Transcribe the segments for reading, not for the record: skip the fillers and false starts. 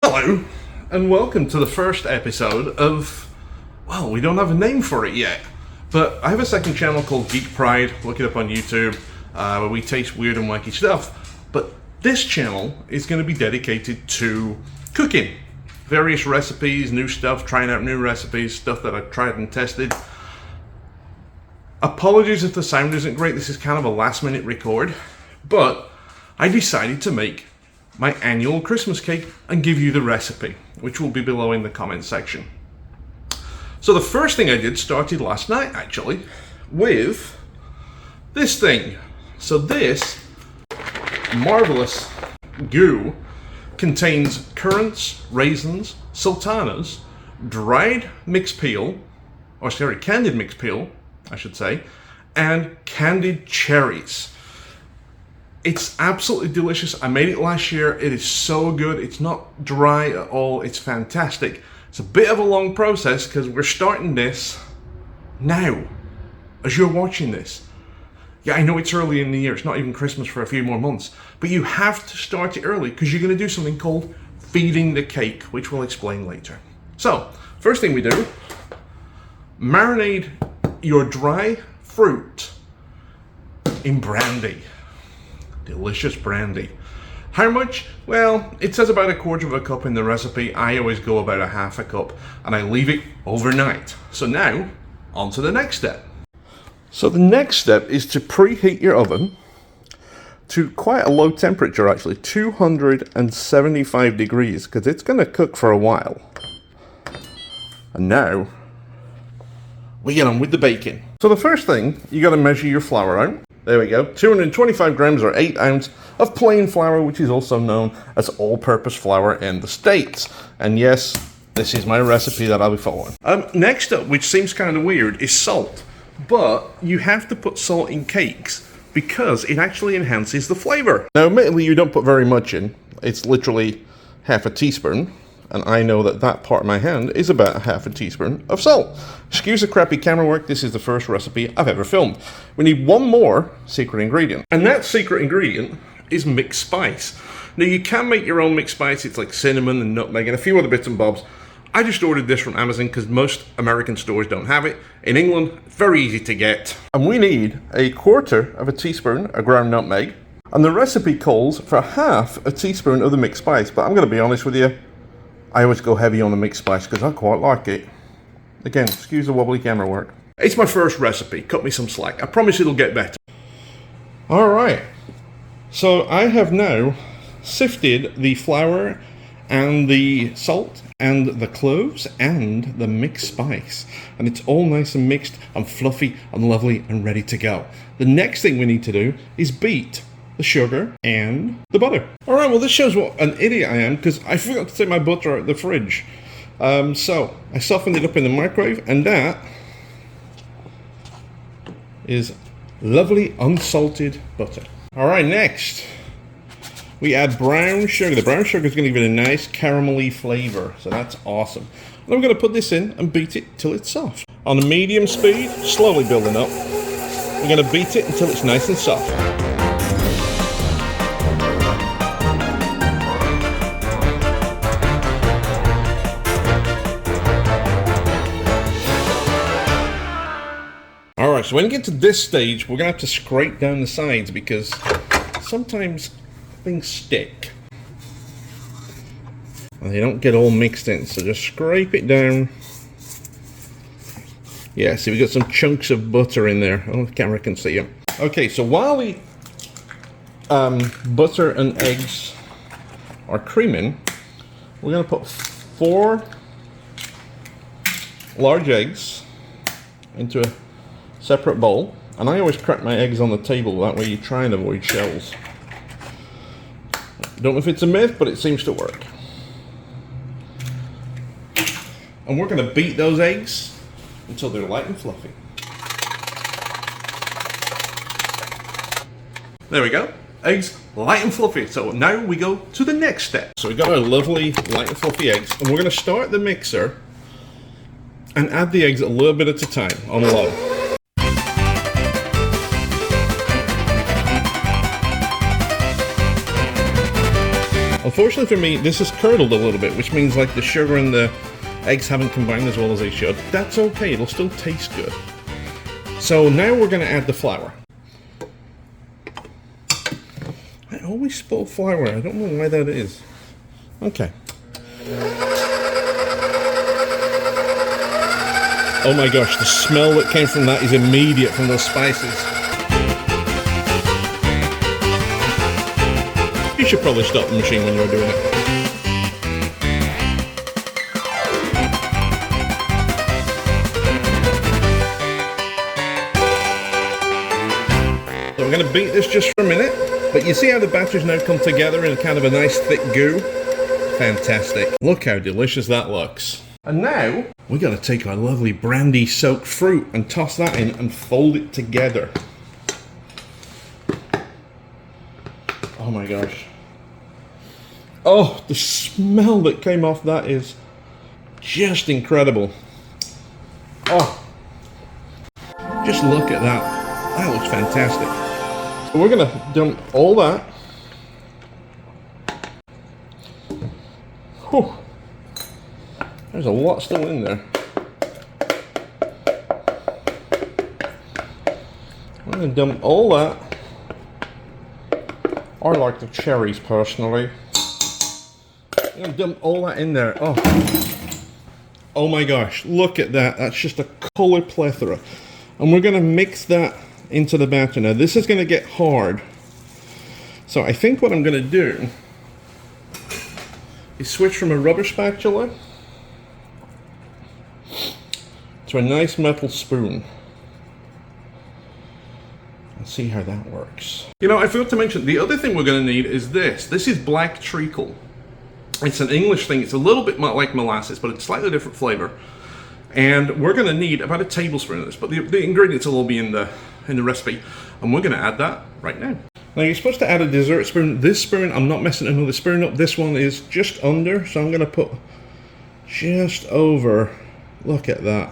Hello, and welcome to the first episode of, well, we don't have a name for it yet, but I have a second channel called Geek Pride. Look it up on YouTube, where we taste weird and wacky stuff. But this channel is going to be dedicated to cooking. Various recipes, new stuff, trying out new recipes, stuff that I've tried and tested. Apologies if the sound isn't great, this is kind of a last minute record, but I decided to make my annual Christmas cake and give you the recipe, which will be below in the comment section. So the first thing I did started last night actually with this thing. So this marvelous goo contains currants, raisins, sultanas, dried mixed peel, or sorry, candied mixed peel, I should say, and candied cherries. It's absolutely delicious. I made it last year. It is so good. It's not dry at all. It's fantastic. It's a bit of a long process because we're starting this now, as you're watching this. Yeah, I know it's early in the year. It's not even Christmas for a few more months. But you have to start it early because you're going to do something called feeding the cake, which we'll explain later. So, first thing we do, marinate your dry fruit in brandy. Delicious brandy. How much? Well, it says about 1/4 cup in the recipe. I always go about 1/2 cup and I leave it overnight. So now, on to the next step. So the next step is to preheat your oven to quite a low temperature actually, 275 degrees, because it's going to cook for a while. And now, we get on with the baking. So the first thing, you got to measure your flour out. There we go, 225 grams or 8 ounces of plain flour, which is also known as all-purpose flour in the States. And yes, this is my recipe that I'll be following. Next up, which seems kind of weird, is salt. But you have to put salt in cakes because it actually enhances the flavor. Now, admittedly, you don't put very much in. It's literally 1/2 teaspoon. And I know that that part of my hand is about 1/2 teaspoon of salt. Excuse the crappy camera work, this is the first recipe I've ever filmed. We need one more secret ingredient. And that secret ingredient is mixed spice. Now you can make your own mixed spice, it's like cinnamon and nutmeg and a few other bits and bobs. I just ordered this from Amazon because most American stores don't have it. In England, it's very easy to get. And we need 1/4 teaspoon of ground nutmeg. And the recipe calls for 1/2 teaspoon of the mixed spice, but I'm gonna be honest with you, I always go heavy on the mixed spice because I quite like it. Again, excuse the wobbly camera work. It's my first recipe, cut me some slack. I promise it'll get better. Alright, so I have now sifted the flour and the salt and the cloves and the mixed spice. And it's all nice and mixed and fluffy and lovely and ready to go. The next thing we need to do is beat the sugar and the butter. Alright, well this shows what an idiot I am because I forgot to take my butter out of the fridge. So I softened it up in the microwave and that is lovely unsalted butter. Alright, next we add brown sugar. The brown sugar is going to give it a nice caramelly flavor, so that's awesome. And I'm going to put this in and beat it till it's soft. On a medium speed, slowly building up. We're going to beat it until it's nice and soft. Alright, so when you get to this stage, we're going to have to scrape down the sides because sometimes things stick. And they don't get all mixed in, so just scrape it down. Yeah, see we got some chunks of butter in there. Oh, the camera can see them. Okay, so while the butter and eggs are creaming, we're going to put 4 large eggs into a separate bowl, and I always crack my eggs on the table, that way you try and avoid shells. Don't know if it's a myth, but it seems to work. And we're going to beat those eggs until they're light and fluffy. There we go, eggs light and fluffy. So now we go to the next step. So we've got our lovely light and fluffy eggs, and we're going to start the mixer and add the eggs a little bit at a time on low. Unfortunately for me, this is curdled a little bit, which means like the sugar and the eggs haven't combined as well as they should. That's okay, it'll still taste good. So now we're going to add the flour. I always spill flour, I don't know why that is. Okay. Oh my gosh, the smell that came from that is immediate from those spices. You should probably stop the machine when you're doing it. So we're going to beat this just for a minute, but you see how the batter's now come together in a kind of a nice thick goo? Fantastic. Look how delicious that looks. And now, we got to take our lovely brandy soaked fruit and toss that in and fold it together. Oh my gosh. Oh, the smell that came off that is just incredible. Oh, just look at that. That looks fantastic. So we're going to dump all that. Whew. There's a lot still in there. I'm going to dump all that. I like the cherries personally. I'm going to dump all that in there. Oh my gosh, look at that. That's just a colour plethora. And we're going to mix that into the batter. Now this is going to get hard. So I think what I'm going to do is switch from a rubber spatula to a nice metal spoon and see how that works. You know, I forgot to mention, the other thing we're going to need is this. This is black treacle. It's an English thing. It's a little bit like molasses, but it's slightly different flavor. And we're going to need about a tablespoon of this, but the ingredients will all be in the recipe. And we're going to add that right now. Now you're supposed to add a dessert spoon. This spoon, I'm not messing another spoon up. This one is just under, so I'm going to put just over. Look at that.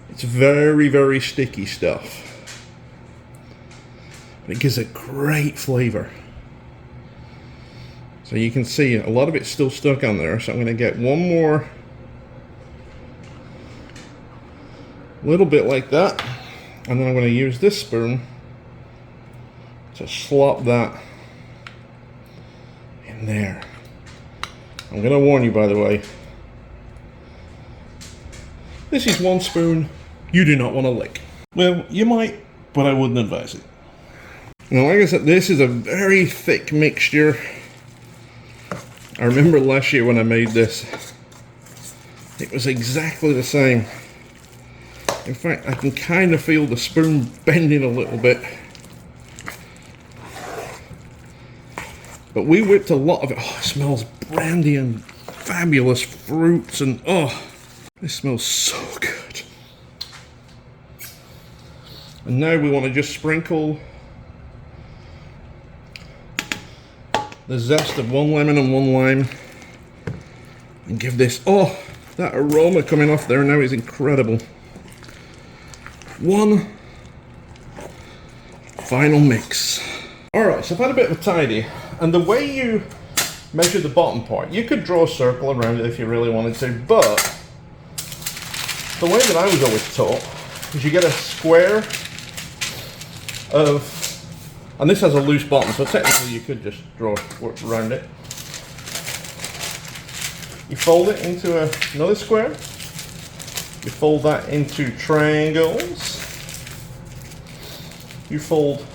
It's very, very sticky stuff. But it gives a great flavor. So you can see a lot of it's still stuck on there. So I'm going to get one more little bit like that. And then I'm going to use this spoon to slop that in there. I'm going to warn you, by the way. This is one spoon you do not want to lick. Well, you might, but I wouldn't advise it. Now, like I said, this is a very thick mixture. I remember last year when I made this, it was exactly the same. In fact, I can kind of feel the spoon bending a little bit. But we whipped a lot of it. Oh, it smells brandy and fabulous fruits, and oh, this smells so good. And now we want to just sprinkle the zest of 1 lemon and 1 lime and give this, oh, that aroma coming off there now is incredible. One final mix. Alright, so I've had a bit of a tidy, and the way you measure the bottom part, you could draw a circle around it if you really wanted to, but the way that I was always taught is you get a square of, and this has a loose bottom, so technically you could just draw around it. You fold it into another square. You fold that into triangles. You fold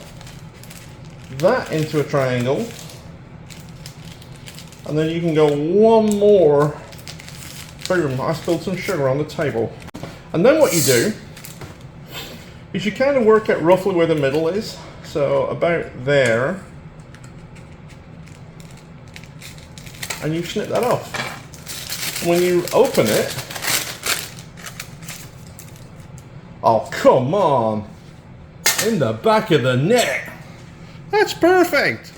that into a triangle. And then you can go one more. Boom, I spilled some sugar on the table. And then what you do is you kind of work out roughly where the middle is. So about there. And you snip that off. When you open it, oh, come on, in the back of the neck. That's perfect.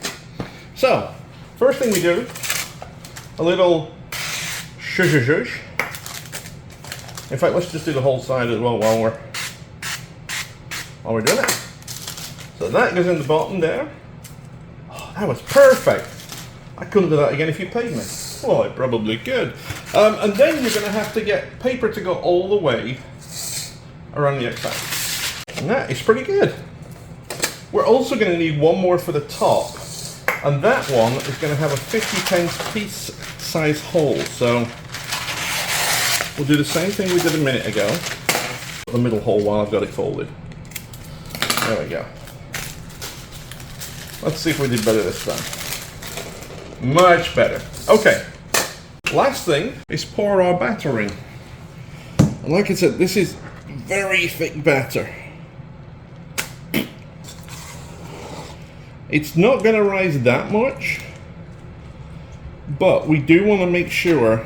So, first thing we do, a little shush. In fact, let's just do the whole side as well while we're doing it. So that goes in the bottom there. that was perfect. I couldn't do that again if you paid me. Well, I probably could. And then you're going to have to get paper to go all the way around the outside. And that is pretty good. We're also going to need one more for the top. And that one is going to have a 50-pence piece size hole. So we'll do the same thing we did a minute ago. The middle hole while I've got it folded. There we go. Let's see if we did better this time. Much better. Okay. Last thing is pour our batter in. And like I said, this is very thick batter. It's not going to rise that much, but we do want to make sure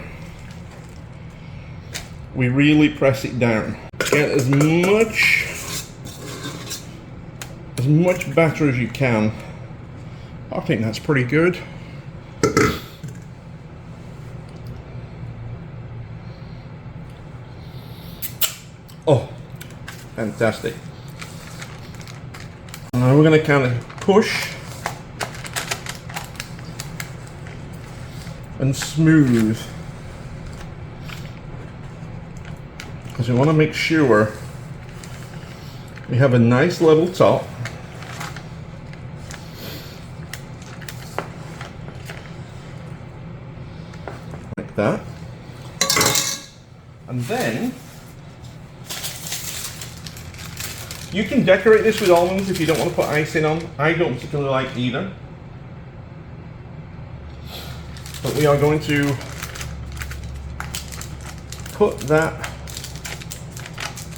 we really press it down. Get as much batter as you can. I think that's pretty good. Oh, fantastic. Now we're going to kind of push and smooth, because we want to make sure we have a nice level top. Like that. And then you can decorate this with almonds if you don't want to put icing on. I don't particularly like either. But we are going to put that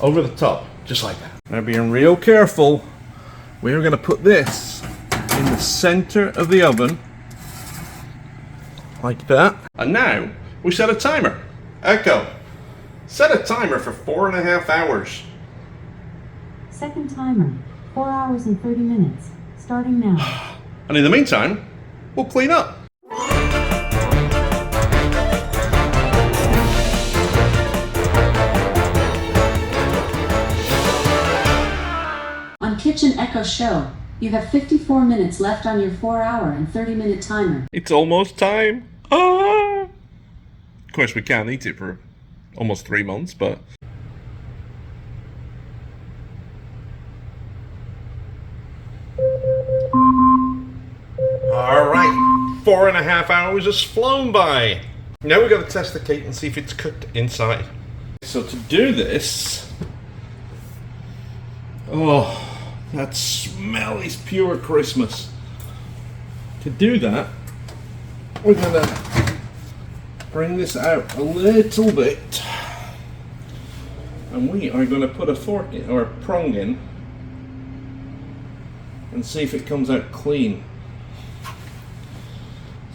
over the top, just like that. Now, being real careful, we are going to put this in the center of the oven, like that. And now we set a timer. Echo, set a timer for 4.5 hours. Second timer, 4 hours and 30 minutes, starting now. And in the meantime, we'll clean up. On Kitchen Echo Show, you have 54 minutes left on your 4 hour and 30 minute timer. It's almost time. Ah! Of course, we can't eat it for almost 3 months, but... Alright, 4.5 hours has flown by. Now we've got to test the cake and see if it's cooked inside. So to do this... Oh, that smell is pure Christmas. To do that, we're going to bring this out a little bit. And we are going to put a fork in, or a prong in, and see if it comes out clean.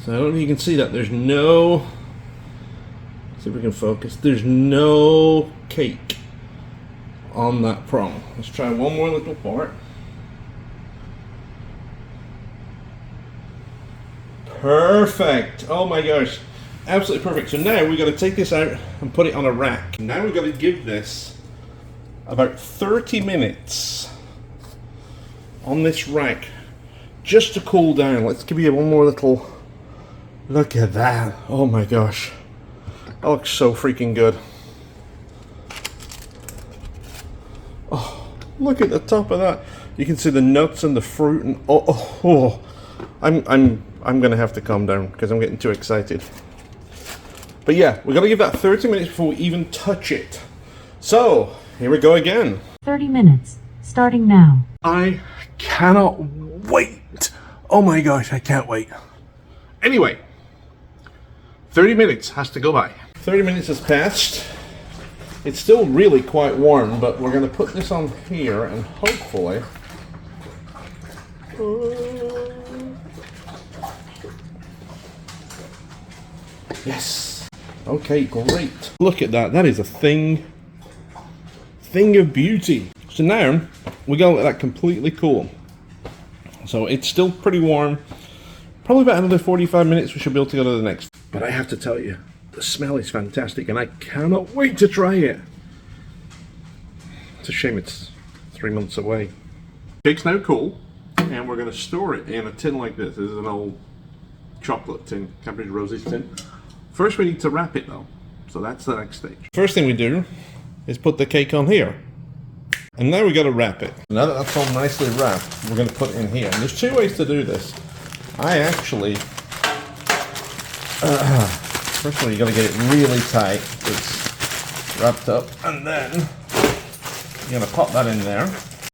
So I don't know if you can see that there's no, see if we can focus, there's no cake on that prong. Let's try one more little part. Perfect. Oh my gosh, absolutely perfect. So now we've got to take this out and put it on a rack. Now we've got to give this about 30 minutes on this rack just to cool down. Let's give you one more little look at that. Oh my gosh, that looks so freaking good. Oh, look at the top of that. You can see the nuts and the fruit, and I'm gonna have to calm down because I'm getting too excited. But yeah, we're gonna give that 30 minutes before we even touch it. So here we go again. 30 minutes, starting now. I cannot wait. Oh my gosh, I can't wait. Anyway, 30 minutes has to go by. 30 minutes has passed. It's still really quite warm, but we're going to put this on here and hopefully... Yes. Okay, great. Look at that. That is a thing of beauty. So now we're going to let that completely cool. So it's still pretty warm. Probably about another 45 minutes we should be able to go to the next. But I have to tell you, the smell is fantastic and I cannot wait to try it. It's a shame it's 3 months away. Cake's now cool. and we're going to store it in a tin like this. This is an old chocolate tin, Cadbury Roses tin. First we need to wrap it though, so that's the next stage. First thing we do is put the cake on here. And now we got to wrap it. Now that that's all nicely wrapped, we're going to put it in here. And there's two ways to do this. I actually, first of all, you got to get it really tight. It's wrapped up, and then you're going to pop that in there.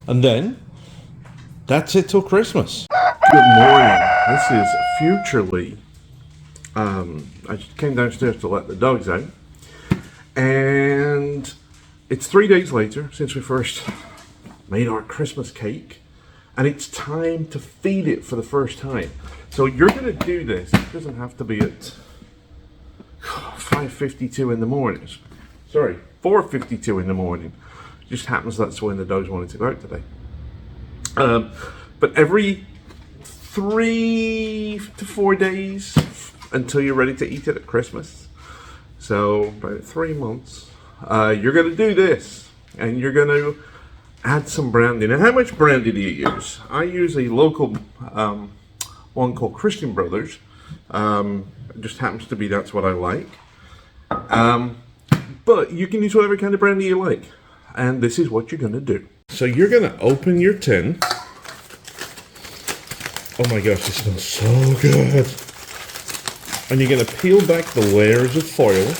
And then that's it till Christmas. Good morning. This is Futurely. I just came downstairs to let the dogs out, and it's 3 days later since we first made our Christmas cake, and it's time to feed it for the first time. So you're going to do this. It doesn't have to be at 5:52 in the morning. Sorry, 4:52 in the morning. Just happens that's when the dogs wanted to go out today. But every 3 to 4 days until you're ready to eat it at Christmas. So about 3 months. You're going to do this, and you're going to add some brandy. Now, how much brandy do you use? I use a local one called Christian Brothers. It just happens to be that's what I like. But you can use whatever kind of brandy you like. And this is what you're going to do. So you're going to open your tin. Oh my gosh, this smells so good. And you're going to peel back the layers of foil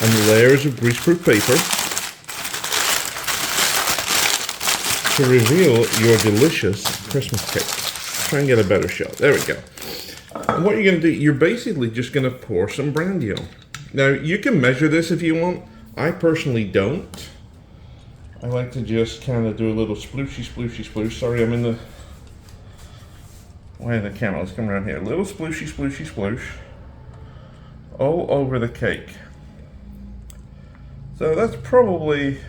and layers of greaseproof paper to reveal your delicious Christmas cake. Try and get a better shot. There we go. And what you're going to do, you're basically just going to pour some brandy on. Now, you can measure this if you want. I personally don't. I like to just kind of do a little splooshy, splooshy, sploosh. Sorry, I'm in the way of the camera. Let's come around here. A little splooshy, splooshy, sploosh all over the cake. So that's probably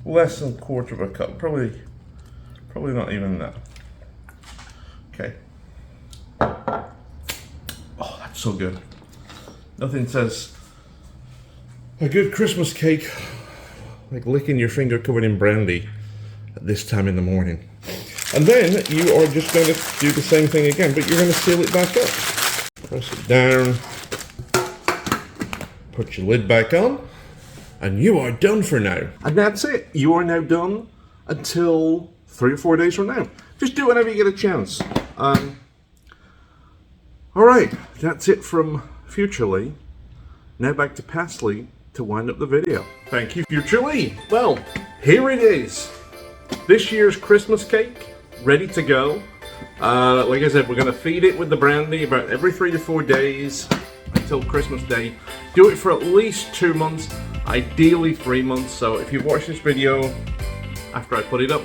less than a quarter of a cup. Probably not even that. Okay. Oh, that's so good. Nothing says a good Christmas cake like licking your finger covered in brandy at this time in the morning. And then you are just going to do the same thing again, but you're going to seal it back up. Press it down. Put your lid back on, and you are done for now. And that's it. You are now done until 3 or 4 days from now. Just do it whenever you get a chance. Alright, that's it from Futurely. Now back to Pastly to wind up the video. Thank you, Futurely. Well, here it is. This year's Christmas cake, ready to go. Like I said, we're going to feed it with the brandy about every 3 to 4 days until Christmas Day. Do it for at least 2 months, ideally 3 months. So if you've watched this video after I put it up,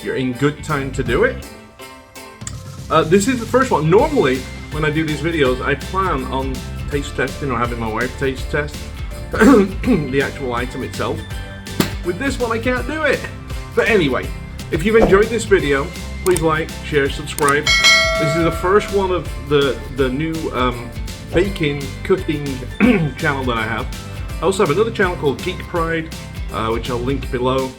you're in good time to do it. This is the first one. Normally, when I do these videos, I plan on taste testing or having my wife taste test the actual item itself. With this one, I can't do it. But anyway, if you've enjoyed this video, please like, share, subscribe. This is the first one of the new baking, cooking channel that I have. I also have another channel called Geek Pride, which I'll link below.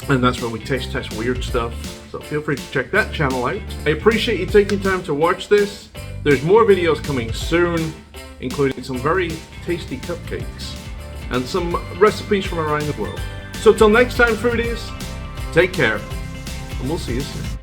And that's where we taste test weird stuff. So feel free to check that channel out. I appreciate you taking time to watch this. There's more videos coming soon, including some very tasty cupcakes and some recipes from around the world. So till next time, foodies, take care, and we'll see you soon.